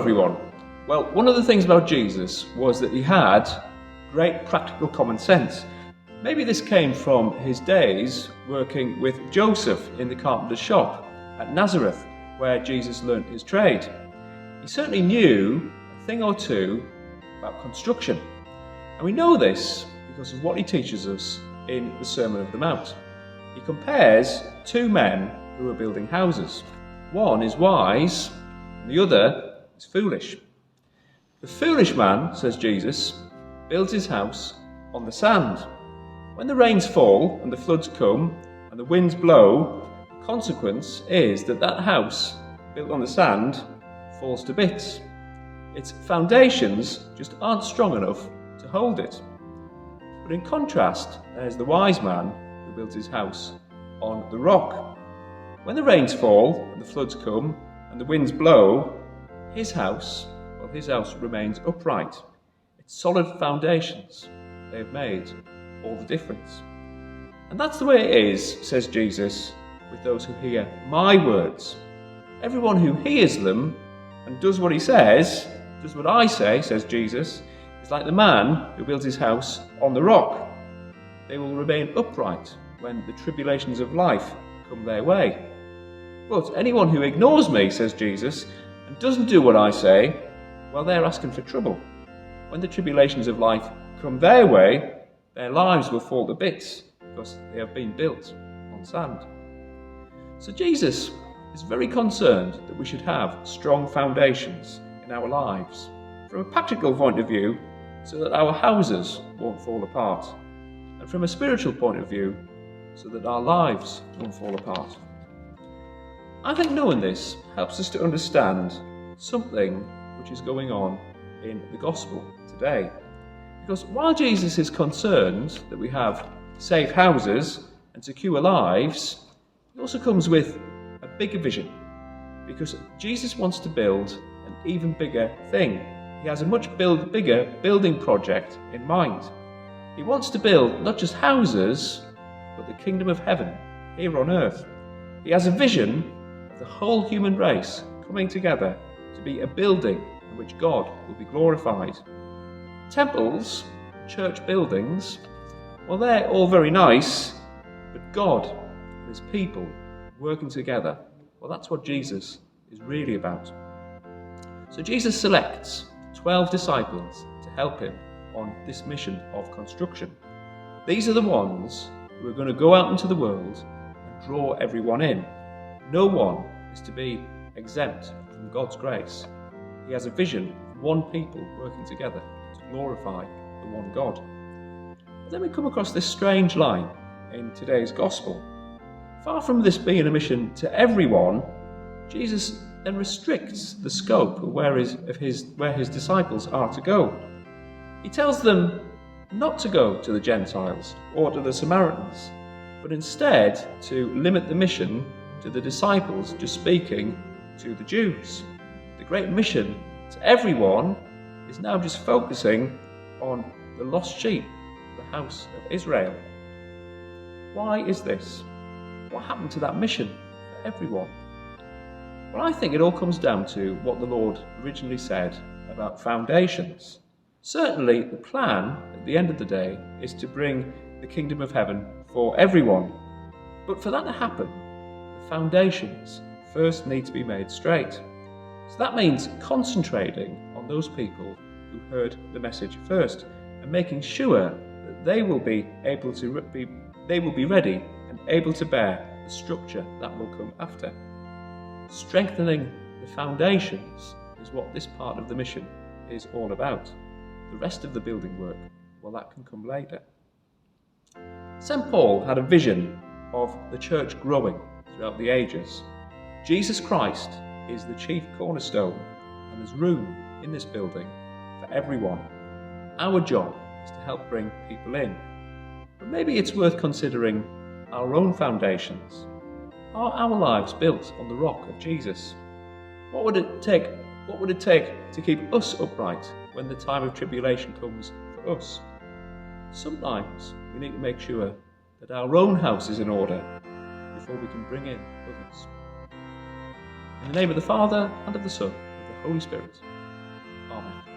everyone. Well, one of the things about Jesus was that he had great practical common sense. Maybe this came from his days working with Joseph in the carpenter's shop at Nazareth, where Jesus learnt his trade. He certainly knew a thing or two about construction. And we know this because of what he teaches us in the Sermon on the Mount. He compares two men who are building houses. One is wise, and the other is foolish. The foolish man, says Jesus, builds his house on the sand. When the rains fall and the floods come and the winds blow, the consequence is that that house built on the sand falls to bits. Its foundations just aren't strong enough to hold it. But in contrast, there's the wise man who builds his house on the rock. When the rains fall and the floods come and the winds blow, his house remains upright. Its solid foundations, they have made all the difference. And that's the way it is, says Jesus, with those who hear my words. Everyone who hears them and does what he says, does what I say, says Jesus, is like the man who builds his house on the rock. They will remain upright when the tribulations of life come their way. But anyone who ignores me, says Jesus, and doesn't do what I say, well, they're asking for trouble. When the tribulations of life come their way, their lives will fall to bits because they have been built on sand. So Jesus is very concerned that we should have strong foundations in our lives, from a practical point of view, so that our houses won't fall apart, and from a spiritual point of view, so that our lives won't fall apart. I think knowing this helps us to understand something which is going on in the gospel today. Because while Jesus is concerned that we have safe houses and secure lives, he also comes with a bigger vision. Because Jesus wants to build an even bigger thing. He has a much bigger building project in mind. He wants to build not just houses, but the kingdom of heaven here on earth. He has a vision of the whole human race coming together to be a building in which God will be glorified. Temples, church buildings, well, they're all very nice, but God and his people working together, well, that's what Jesus is really about. So Jesus selects 12 disciples to help him on this mission of construction. These are the ones who are going to go out into the world and draw everyone in. No one is to be exempt from God's grace. He has a vision of one people working together to glorify the one God. But then we come across this strange line in today's gospel. Far from this being a mission to everyone, Jesus then restricts the scope of where his disciples are to go. He tells them not to go to the Gentiles or to the Samaritans, but instead to limit the mission to the disciples just speaking to the Jews. The great mission to everyone is now just focusing on the lost sheep of the house of Israel. Why is this? What happened to that mission for everyone? Well, I think it all comes down to what the Lord originally said about foundations. Certainly, the plan at the end of the day is to bring the kingdom of heaven for everyone. But for that to happen, the foundations first need to be made straight. So that means concentrating on those people who heard the message first and making sure that they will be ready and able to bear the structure that will come after. Strengthening the foundations is what this part of the mission is all about. The rest of the building work, well, that can come later. St. Paul had a vision of the church growing throughout the ages. Jesus Christ is the chief cornerstone, and there's room in this building for everyone. Our job is to help bring people in. But maybe it's worth considering our own foundations. Are our lives built on the rock of Jesus? What would it take to keep us upright when the time of tribulation comes for us? Sometimes we need to make sure that our own house is in order before we can bring in others. In the name of the Father, and of the Son, and of the Holy Spirit. Amen.